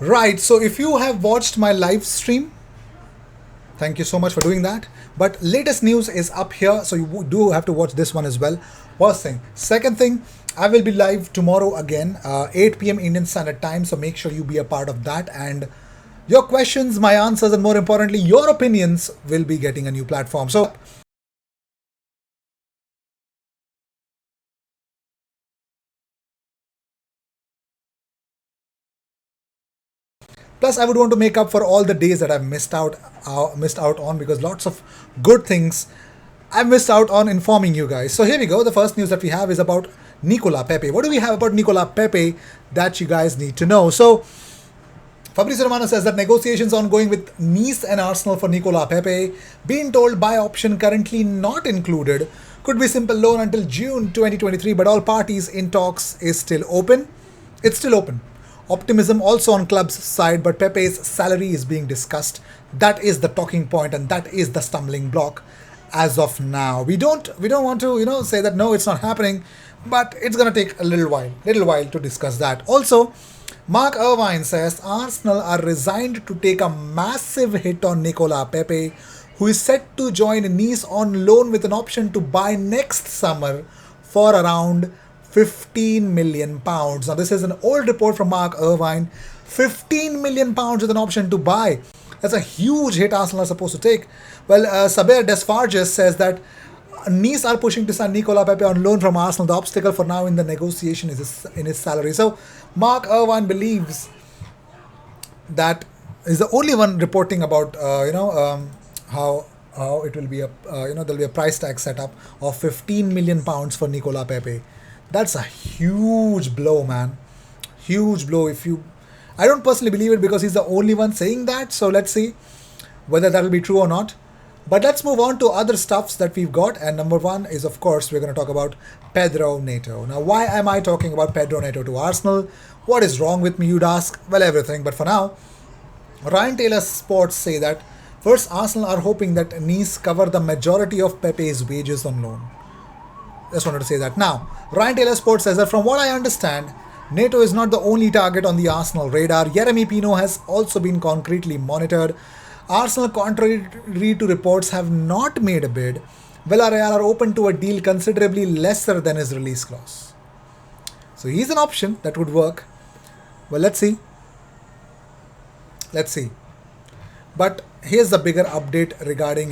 Right, so if you have watched my live stream, thank you so much for doing that. But latest news is up here, so you do have to watch this one as well. First thing. Second thing, I will be live tomorrow again, 8 p.m. Indian Standard Time, so make sure you be a part of that. And your questions, my answers, and more importantly, your opinions will be getting a new platform. So plus, I would want to make up for all the days that I've missed out on because lots of good things I missed out on informing you guys. So here we go. The first news that we have is about Nicola Pepe. What do we have about Nicola Pepe that you guys need to know? So Fabrizio Romano says that negotiations ongoing with Nice and Arsenal for Nicola Pepe, being told buy option currently not included, could be simple loan until June 2023, but all parties in talks is still open. It's still open. Optimism also on club's side, but Pepe's salary is being discussed. That is the talking point, and that is the stumbling block as of now. We don't want to say that no, it's not happening, but it's gonna take a little while to discuss that. Also, Mark Irvine says Arsenal are resigned to take a massive hit on Nicola Pepe, who is set to join Nice on loan with an option to buy next summer for around 15 million pounds. Now, this is an old report from Mark Irvine. 15 million pounds with an option to buy. That's a huge hit Arsenal are supposed to take. Well, Saber Desfarges says that Nice are pushing to sign Nicola Pepe on loan from Arsenal. The obstacle for now in the negotiation is in his salary. So Mark Irvine believes that is the only one reporting about how it will be a there'll be a price tag set up of 15 million pounds for Nicola Pepe. That's a huge blow, man. Huge blow. If you, I don't personally believe it because he's the only one saying that. So let's see whether that will be true or not. But let's move on to other stuffs that we've got. And number one is, of course, we're going to talk about Pedro Neto. Now, why am I talking about Pedro Neto to Arsenal? What is wrong with me, you'd ask? Well, everything. But for now, Ryan Taylor Sports say that first, Arsenal are hoping that Nice cover the majority of Pepe's wages on loan. Just wanted to say that. Now, Ryan Taylor Sports says that from what I understand, Neto is not the only target on the Arsenal radar. Yeremy Pino has also been concretely monitored. Arsenal, contrary to reports, have not made a bid. Villarreal are open to a deal considerably lesser than his release clause. So he's an option that would work. Well, let's see. Let's see. But here's the bigger update regarding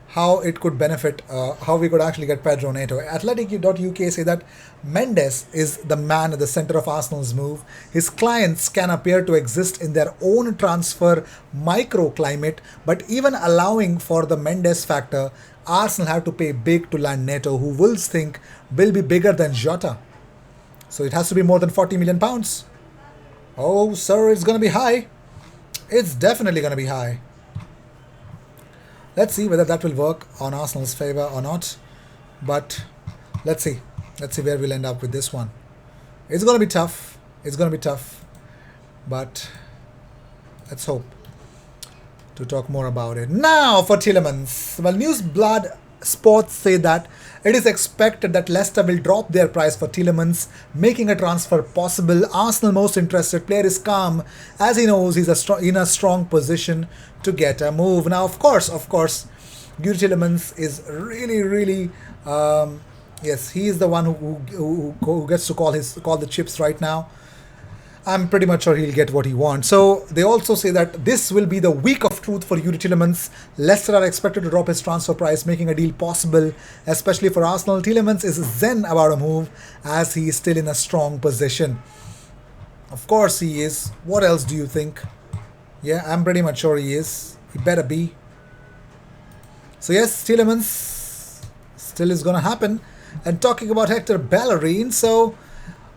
how it could benefit, how we could actually get Pedro Neto. Athletic.uk say that Mendes is the man at the center of Arsenal's move. His clients can appear to exist in their own transfer microclimate, but even allowing for the Mendes factor, Arsenal have to pay big to land Neto, who Wolves think will be bigger than Jota. So it has to be more than 40 million pounds. Oh, sir, it's going to be high. It's definitely going to be high. Let's see whether that will work on Arsenal's favour or not. But let's see. Let's see where we'll end up with this one. It's going to be tough. It's going to be tough. But let's hope to talk more about it. Now for Tielemans. Well, Newsblad Sports say that it is expected that Leicester will drop their price for Tielemans, making a transfer possible. Arsenal most interested player is calm as he knows he's in a strong position to get a move. Now, of course, Yuri Tielemans is really, yes, he is the one who gets to call the chips right now. I'm pretty much sure he'll get what he wants. So they also say that this will be the week of truth for Yuri Tielemans. Leicester are expected to drop his transfer price, making a deal possible, especially for Arsenal. Tielemans is zen about a move as he is still in a strong position. Of course he is. What else do you think? Yeah, I'm pretty much sure he is. He better be. So yes, Tielemans still is going to happen. And talking about Hector Bellerin, so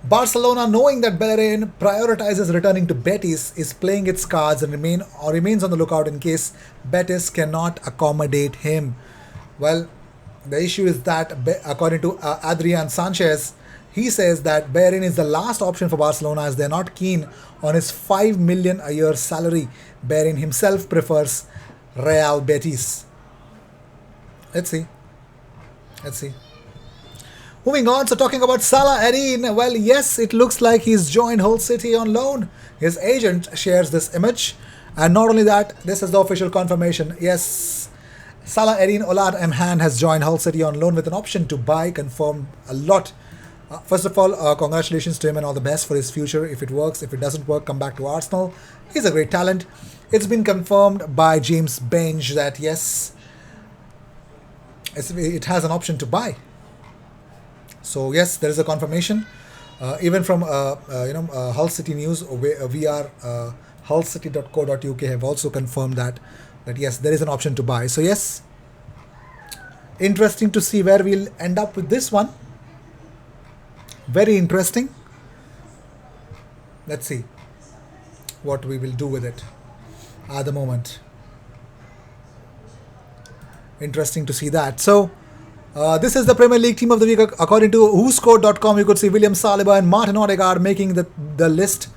Barcelona, knowing that Bellerin prioritizes returning to Betis, is playing its cards and remains on the lookout in case Betis cannot accommodate him. Well, the issue is that, according to Adrian Sanchez, he says that Bellerin is the last option for Barcelona as they're not keen on his 5 million a year salary. Bellerin himself prefers Real Betis. Let's see. Moving on, so talking about Salah Eddin, well, yes, it looks like he's joined Hull City on loan. His agent shares this image. And not only that, this is the official confirmation. Yes, Salah Eddin Olad Emhan has joined Hull City on loan with an option to buy, confirmed a lot. First of all, congratulations to him and all the best for his future. If it works, if it doesn't work, come back to Arsenal. He's a great talent. It's been confirmed by James Benge that yes, it has an option to buy. So yes, there is a confirmation. Even from Hull City News, we are hullcity.co.uk have also confirmed that yes, there is an option to buy. So yes, interesting to see where we'll end up with this one. Very interesting. Let's see what we will do with it at the moment. Interesting to see that. So this is the Premier League team of the week according to whoscored.com. You could see William Saliba and Martin Odegaard making the list.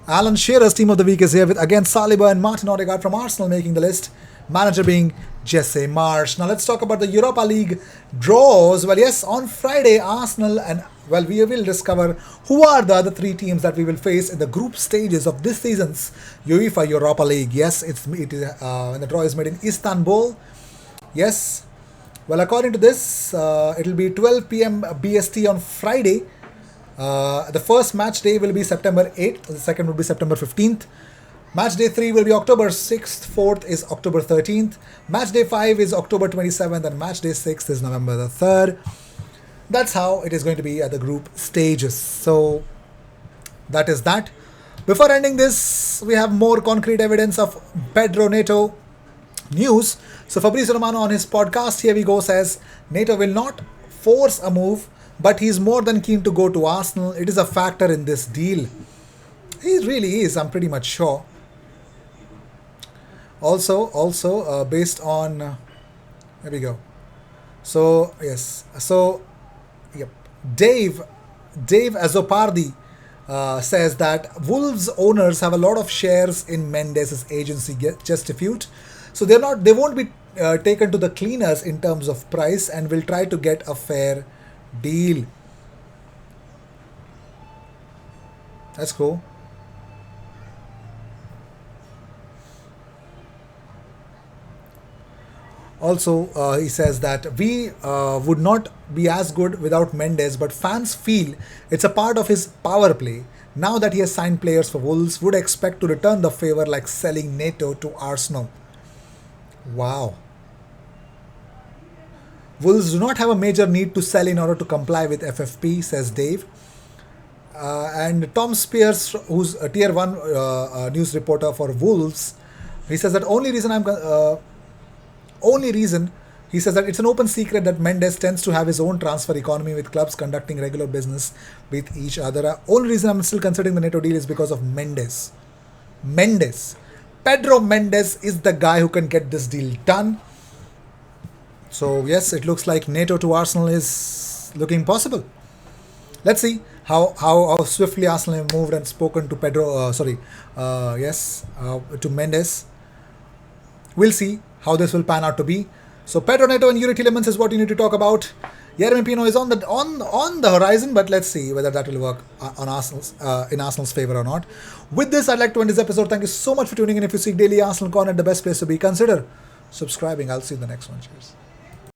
Alan Shearer's team of the week is here with again Saliba and Martin Odegaard from Arsenal making the list. Manager being Jesse Marsh. Now let's talk about the Europa League draws. Well, yes, on Friday, Arsenal and well, we will discover who are the other three teams that we will face in the group stages of this season's UEFA Europa League. Yes, it is when the draw is made in Istanbul. Yes. Well, according to this, it will be 12 p.m. BST on Friday. The first match day will be September 8th. The second will be September 15th. Match day 3 will be October 6th. 4th is October 13th. Match day 5 is October 27th. And match day 6th is November the 3rd. That's how it is going to be at the group stages. So that is that. Before ending this, we have more concrete evidence of Pedro Neto news. So Fabrizio Romano on his podcast, here we go, says Neto will not force a move, but he's more than keen to go to Arsenal. It is a factor in this deal. He really is, I'm pretty much sure. Also, based on, there we go. So, yes. So, yep. Dave Azopardi says that Wolves owners have a lot of shares in Mendes' agency Justifiute. So they won't be taken to the cleaners in terms of price and will try to get a fair deal. That's cool. Also, he says that we would not be as good without Mendes, but fans feel it's a part of his power play. Now that he has signed players for Wolves, would expect to return the favor like selling Neto to Arsenal. Wow. Wolves do not have a major need to sell in order to comply with FFP, says Dave. And Tom Spears, who's a tier 1 news reporter for Wolves, he says that he says that it's an open secret that Mendes tends to have his own transfer economy with clubs conducting regular business with each other. Only reason I'm still considering the Neto deal is because of Mendes. Pedro Mendes is the guy who can get this deal done. So yes, it looks like Neto to Arsenal is looking possible. Let's see how swiftly Arsenal have moved and spoken to to Mendes. We'll see how this will pan out to be. So Pedro Neto and Yuri Tielemans is what you need to talk about. Yeremy Pino is on the horizon, but let's see whether that will work on Arsenal's in Arsenal's favor or not. With this, I'd like to end this episode. Thank you so much for tuning in. If you seek daily Arsenal content, the best place to be, consider subscribing. I'll see you in the next one. Cheers.